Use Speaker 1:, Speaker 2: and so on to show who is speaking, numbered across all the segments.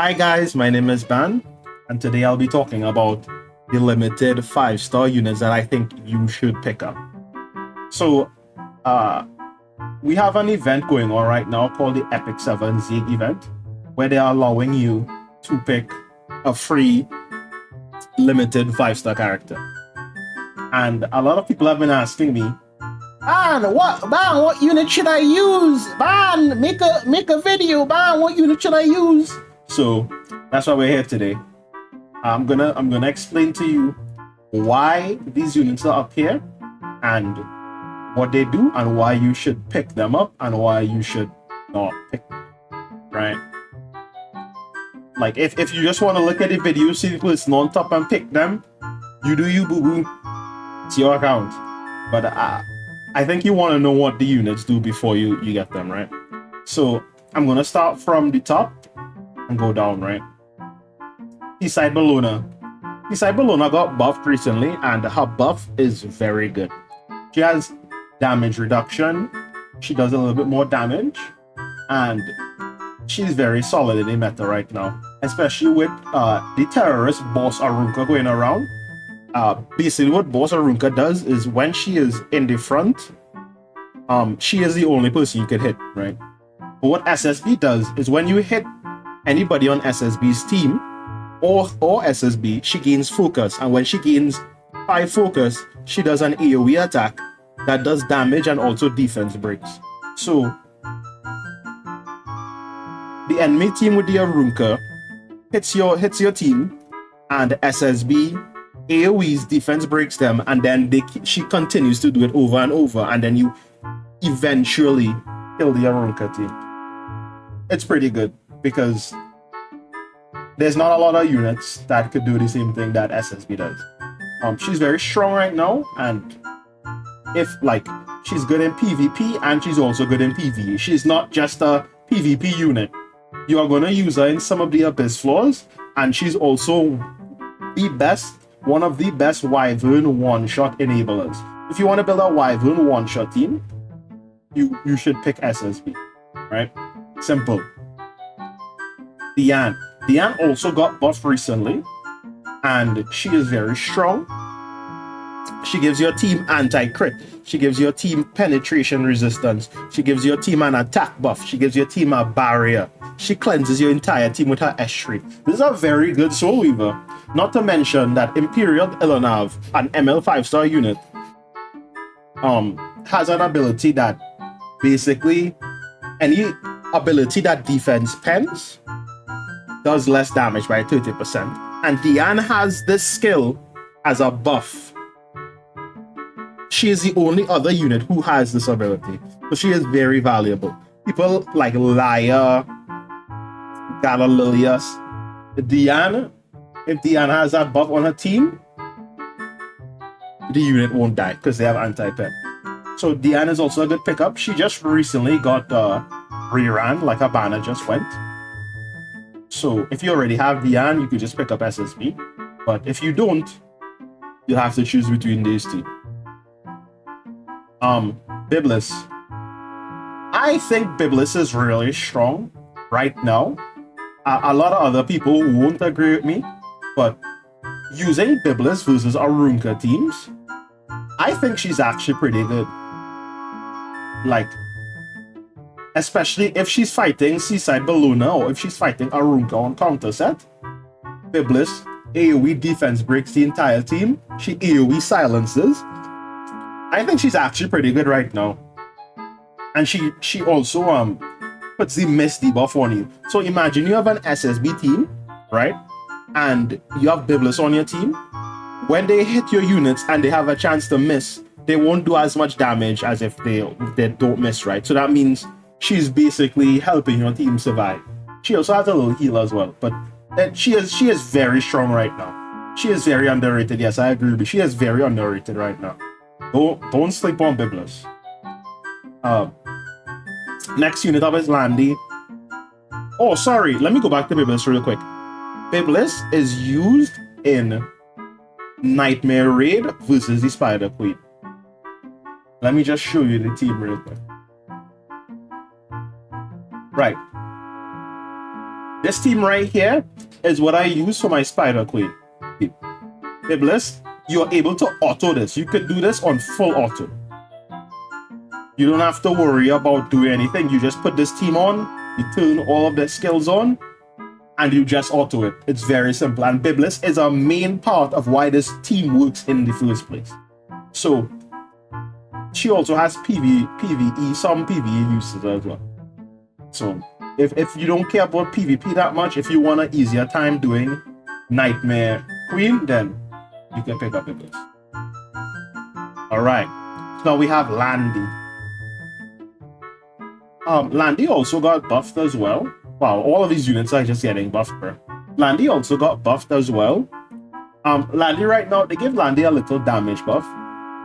Speaker 1: Hi guys, my name is Ban, and today I'll be talking about the limited 5-star units that I think you should pick up. So, we have an event going on right now called the Epic 7 Zig event, where they are allowing you to pick a free limited 5-star character. And a lot of people have been asking me, Ban, what unit should I use? Ban, make a video. Ban, what unit should I use? So that's why we're here today. I'm gonna explain to you why these units are up here and what they do and why you should pick them up and why you should not pick them. Right? Like if you just want to look at the video, see the person on top and pick them, you do you, boo boo. It's your account. But I think you want to know what the units do before you get them, right? So I'm gonna start from the top and go down, right? Seaside Bellona. Seaside Bellona got buffed recently, and her buff is very good. She has damage reduction. She does a little bit more damage, and she's very solid in the meta right now, especially with the terrorist boss Arunka going around. Basically what boss Arunka does is when she is in the front, she is the only person you can hit, right? But what SSB does is when you hit anybody on SSB's team or SSB, she gains focus, and when she gains 5 focus, she does an AoE attack that does damage and also defense breaks. So the enemy team with the Arunka hits your team, and SSB AoE's defense breaks them, and then she continues to do it over and over, and then you eventually kill the Arunka team. It's pretty good because there's not a lot of units that could do the same thing that SSB does. She's very strong right now, and she's good in PvP and she's also good in PvE. She's not just a PvP unit. You are gonna use her in some of the abyss floors, and she's also one of the best Wyvern one-shot enablers. If you want to build a Wyvern one-shot team, you should pick SSB, right? Simple. Diene. Diene also got buffed recently, and she is very strong. She gives your team anti-crit. She gives your team penetration resistance. She gives your team an attack buff. She gives your team a barrier. She cleanses your entire team with her S3. This is a very good Soul Weaver. Not to mention that Imperial Illunav, an ML 5-star unit, has an ability that basically any ability that defense pens does less damage by 30%. And Diene has this skill as a buff. She is the only other unit who has this ability. So she is very valuable. People like Laya, Gala Lilias, Diene, if Diene has that buff on her team, the unit won't die because they have anti-pen. So Diene is also a good pickup. She just recently got reran, like her banner just went. So if you already have Diene, you could just pick up SSB. But if you don't, you'll have to choose between these two. Byblis. I think Byblis is really strong right now. A lot of other people won't agree with me, but using Byblis versus Arunka teams, I think she's actually pretty good. Like, especially if she's fighting Seaside Bellona or if she's fighting Arunka on counter set, Byblis AoE defense breaks the entire team. She AoE silences. I think she's actually pretty good right now. And she also puts the miss debuff on you. So imagine you have an SSB team, right? And you have Byblis on your team. When they hit your units and they have a chance to miss, they won't do as much damage as if they don't miss, right? So that means she's basically helping your team survive. She also has a little heal as well, but she is very strong right now. She is very underrated. Yes, I agree with you. She is very underrated right now. Don't sleep on Byblis. Next unit up is Landy. Oh, sorry. Let me go back to Byblis real quick. Byblis is used in Nightmare Raid versus the Spider Queen. Let me just show you the team real quick. Right. This team right here is what I use for my Spider Queen. Byblis, you're able to auto this. You could do this on full auto. You don't have to worry about doing anything. You just put this team on, you turn all of the skills on, and you just auto it. It's very simple. And Byblis is a main part of why this team works in the first place. So, she also has PvE, some PvE uses as well. So, if you don't care about PvP that much, if you want an easier time doing Nightmare Queen, then you can pick up Byblis. Alright, so now we have Landy. Landy also got buffed as well. Wow, all of these units are just getting buffed, bro. Landy also got buffed as well. Landy right now, they give Landy a little damage buff.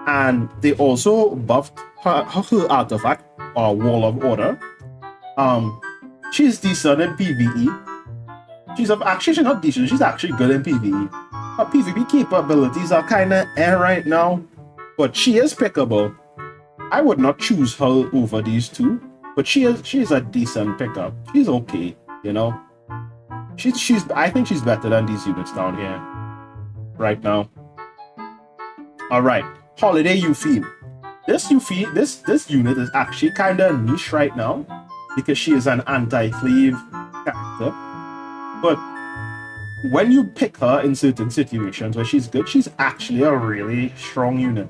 Speaker 1: And they also buffed her artifact, Wall of Order. She's decent in PvE. She's not decent, she's actually good in PvE. Her PvP capabilities are kinda right now, but she is pickable. I would not choose her over these two, but she's a decent pickup. She's okay, you know. I think she's better than these units down here right now. Alright, Holiday Yufine. This unit is actually kinda niche right now because she is an anti-cleave character. But when you pick her in certain situations where she's good, she's actually a really strong unit.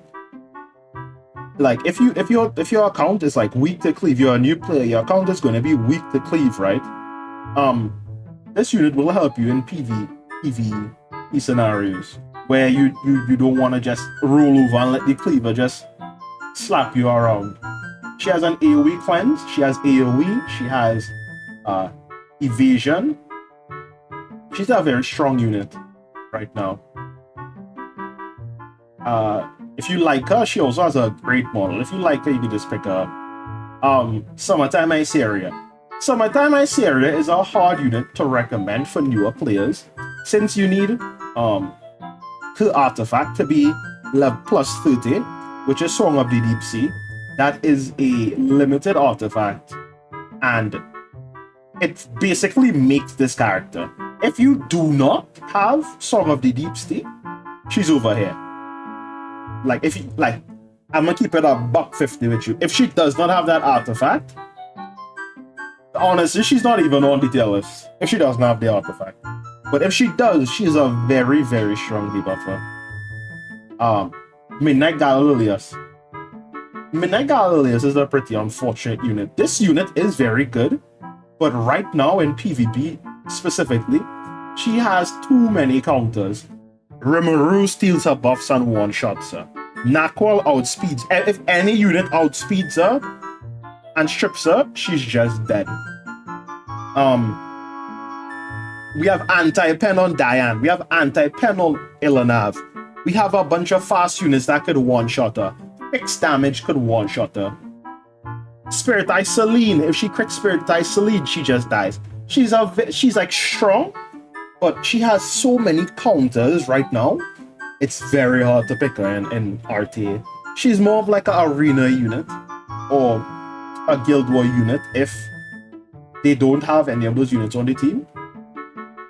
Speaker 1: Like if your account is like weak to cleave, you're a new player, your account is going to be weak to cleave, right? This unit will help you in PvE scenarios where you don't want to just roll over and let the cleaver just slap you around. She has an AoE cleanse, she has AoE, she has evasion. She's a very strong unit right now. If you like her, she also has a great model. If you like her, you can just pick her up. Summertime Iseria. Summertime Iseria is a hard unit to recommend for newer players since you need her artifact to be level plus 30, which is Song of the Deep Sea. That is a limited artifact, and it basically makes this character. If you do not have Song of the Deep Sea, she's over here. I'm gonna keep it a $150 with you. If she does not have that artifact, honestly, she's not even on the tier list. If she doesn't have the artifact, but if she does, she's a very, very strong debuffer. Midnight Gala Lilias. Midnight Gala Lilias is a pretty unfortunate unit. This unit is very good, but right now in PvP specifically, she has too many counters. Rimuru steals her buffs and one-shots her. Naqual outspeeds. If any unit outspeeds her and strips her, she's just dead. We have anti-pen on Diene. We have anti-pen on Ilanav. We have a bunch of fast units that could one-shot her. Fixed damage could one-shot her. Spirit Eye Celine. If she crits Spirit Eye Celine, she just dies. She's like strong, but she has so many counters right now. It's very hard to pick her in RTA. She's more of like an arena unit or a Guild War unit if they don't have any of those units on the team.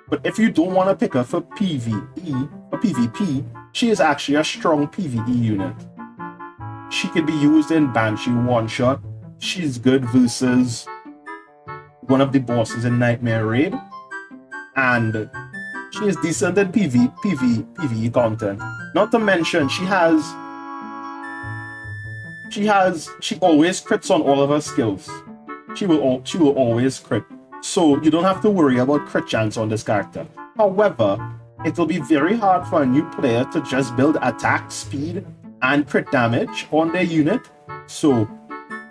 Speaker 1: But if you don't want to pick her for PvE or PvP, she is actually a strong PvE unit. She could be used in Banshee one-shot. She's good versus one of the bosses in Nightmare Raid. And she is decent in PvE content. Not to mention, she always crits on all of her skills. She will always crit. So you don't have to worry about crit chance on this character. However, it will be very hard for a new player to just build attack, speed, and crit damage on their unit. So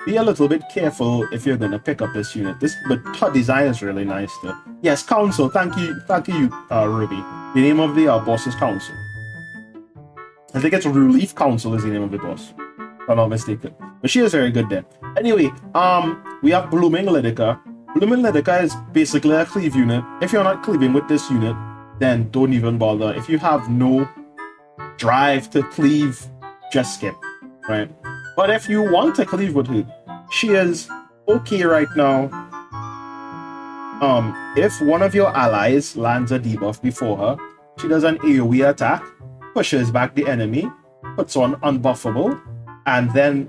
Speaker 1: be a little bit careful if you're gonna pick up this unit. But her design is really nice though. Yes, Council. Thank you, Ruby. The name of the boss is Council. I think it's Relief Council is the name of the boss, if I'm not mistaken. But she is very good there. Anyway, we have Blooming Lydica. Blooming Lydica is basically a cleave unit. If you're not cleaving with this unit, then don't even bother. If you have no drive to cleave, just skip, right? But if you want to cleave with her, she is okay right now. If one of your allies lands a debuff before her, she does an AoE attack, pushes back the enemy, puts on unbuffable, and then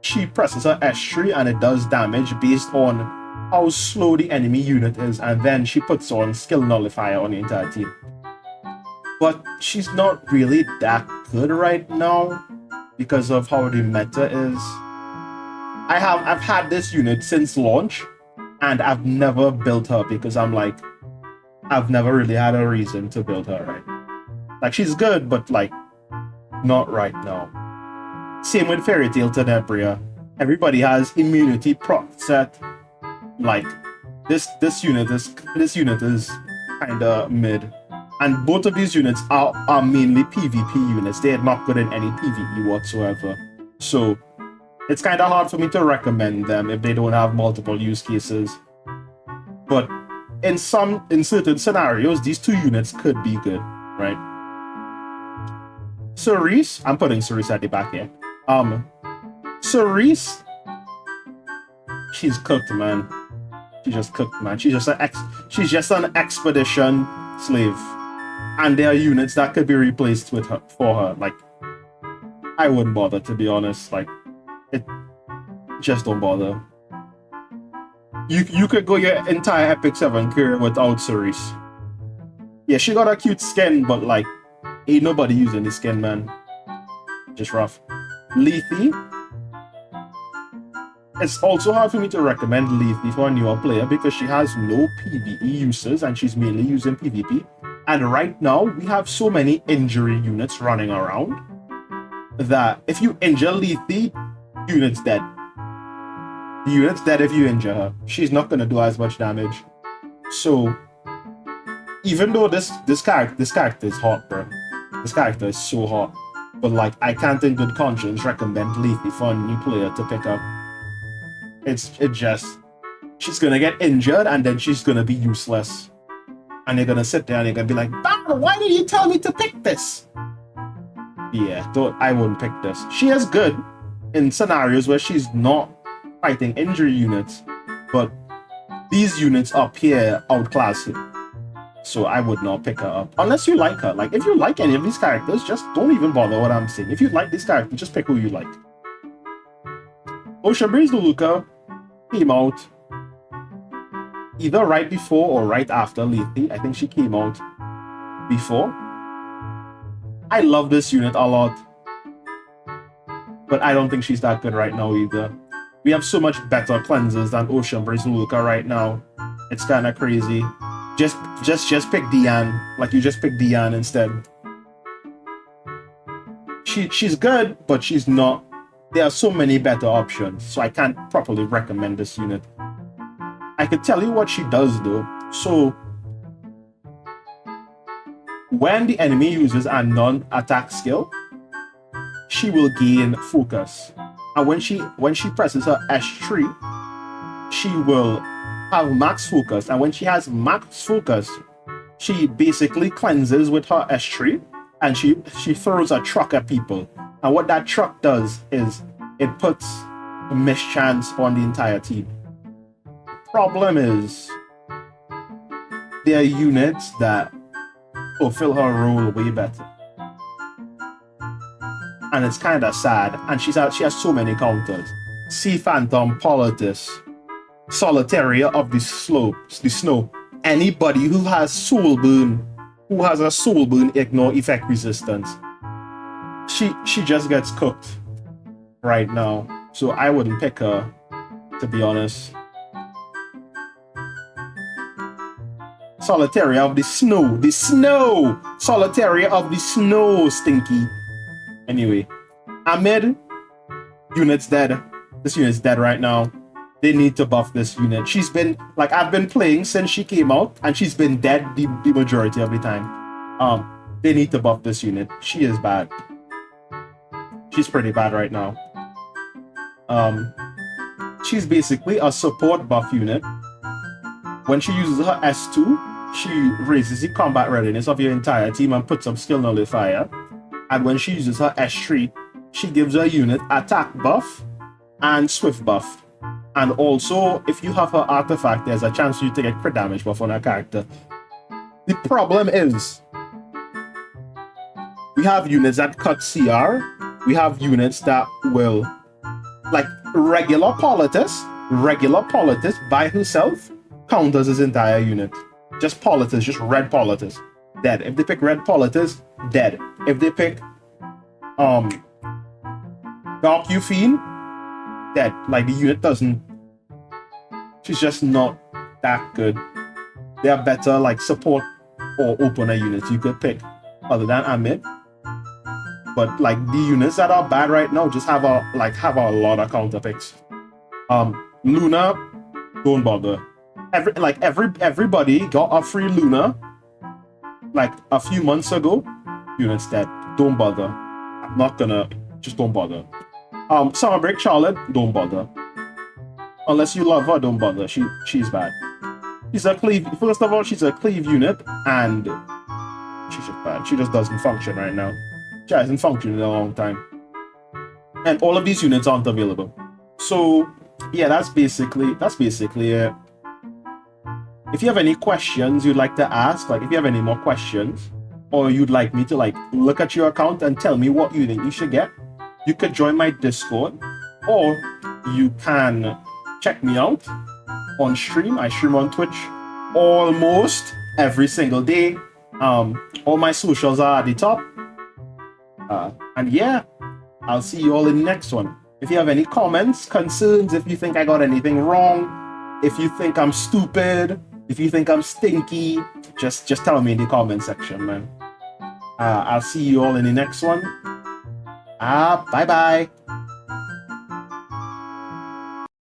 Speaker 1: she presses her S3 and it does damage based on how slow the enemy unit is, and then she puts on skill nullifier on the entire team. But she's not really that good right now because of how the meta is. I've had this unit since launch and I've never built her because I'm like, I've never really had a reason to build her, right? Like, she's good, but like, not right now. Same with Fairytale Tenebria. Everybody has immunity proc set. Like, this unit is kinda mid. And both of these units are mainly PvP units. They are not good in any PvE whatsoever. So it's kinda hard for me to recommend them if they don't have multiple use cases. But in certain scenarios, these two units could be good, right? Cerise, I'm putting Cerise at the back here. Cerise, she's cooked, man. She's just cooked, man. She's just an expedition slave, and there are units that could be replaced with her for her. Like, I wouldn't bother, to be honest. Like, it just don't bother. You could go your entire Epic 7 career without Cerise. Yeah, she got a cute skin, but like, ain't nobody using the skin, man. Just rough. Lethaly. It's also hard for me to recommend Lethaly for a newer player because she has no PvE uses and she's mainly using PvP. And right now, we have so many injury units running around that if you injure Lethaly, unit's dead. The unit's dead if you injure her. She's not gonna do as much damage. So, even though this character is hot, bro. This character is so hot. But like, I can't in good conscience recommend Lethaly for a new player to pick up. She's gonna get injured and then she's gonna be useless. And they're gonna sit there and they're gonna be like, "Bah, why did you tell me to pick this?" Yeah, I wouldn't pick this. She is good in scenarios where she's not fighting injury units, but these units up here outclass her. So I would not pick her up. Unless you like her. Like, if you like any of these characters, just don't even bother what I'm saying. If you like these characters, just pick who you like. Breeze Luluca came out either right before or right after Lethaly. I think she came out before. I love this unit a lot, but I don't think she's that good right now either. We have so much better cleansers than Breeze Luluca right now. It's kind of crazy. Just pick Diene. Like, you just pick Diene instead. She's good, but she's not. There are so many better options, so I can't properly recommend this unit. I could tell you what she does though. So, when the enemy uses a non-attack skill, she will gain focus. And when she presses her S3, she will have max focus. And when she has max focus, she basically cleanses with her S3 and she throws a truck at people. And what that truck does is it puts a mischance on the entire team. Problem is, there are units that fulfill her role way better. And it's kind of sad. And she has so many counters. Sea Phantom, Politis, Solitaria of the Snow. Anybody who has Soul Burn, who has a Soul Burn ignore effect resistance, she just gets cooked right now. So I wouldn't pick her, to be honest. Solitaria of the Snow. Solitaria of the Snow, Stinky. Anyway, Ahmed, unit's dead. This unit's dead right now. They need to buff this unit. She's been, like, I've been playing since she came out, and she's been dead the majority of the time. They need to buff this unit. She is bad. She's pretty bad right now. She's basically a support buff unit. When she uses her S2, she raises the combat readiness of your entire team and puts up skill nullifier. And when she uses her S3, she gives her unit attack buff and swift buff. And also, if you have an artifact, there's a chance for you to get crit damage buff on a character. The problem is, we have units that cut CR. We have units that will, like regular Politis by herself counters his entire unit. Just Politis, just red Politis, dead. If they pick red Politis, dead. If they pick Dark Yufine, dead. Like the unit doesn't. She's just not that good. There are better like support or opener units you could pick other than Amit. But like the units that are bad right now just have a lot of counter picks. Luna, don't bother. Everybody got a free Luna like a few months ago. Units dead. Don't bother. I'm not gonna. Just don't bother. Summer Break Charlotte, don't bother. Unless you love her, don't bother. She's bad. She's a cleave. First of all, she's a cleave unit, and she's just bad. She just doesn't function right now. She hasn't functioned in a long time. And all of these units aren't available. So yeah, that's basically it. If you have any questions you'd like to ask, like if you have any more questions, or you'd like me to like look at your account and tell me what you think you should get, you could join my Discord, or you can check me out on stream. I stream on Twitch almost every single day. All my socials are at the top. And yeah, I'll see you all in the next one. If you have any comments, concerns, if you think I got anything wrong, if you think I'm stupid, if you think I'm stinky, just tell me in the comment section, man. I'll see you all in the next one. Bye-bye.